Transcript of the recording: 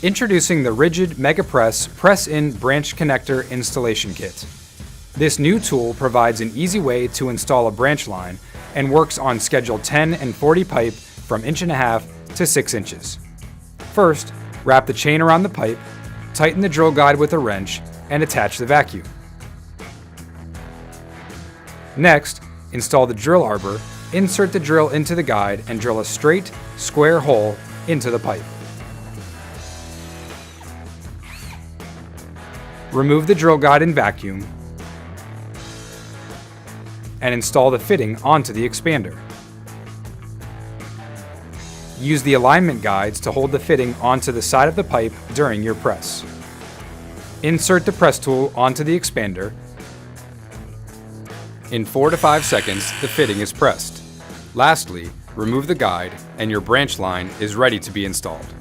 Introducing the RIDGID MegaPress Press-In Branch Connector Installation Kit. This new tool provides an easy way to install a branch line and works on schedule 10 and 40 pipe from 1.5 inches to 6 inches. First, wrap the chain around the pipe, tighten the drill guide with a wrench, and attach the vacuum. Next, install the drill arbor, insert the drill into the guide, and drill a straight, square hole into the pipe. Remove the drill guide and vacuum, and install the fitting onto the expander. Use the alignment guides to hold the fitting onto the side of the pipe during your press. Insert the press tool onto the expander. In 4 to 5 seconds, the fitting is pressed. Lastly, remove the guide and your branch line is ready to be installed.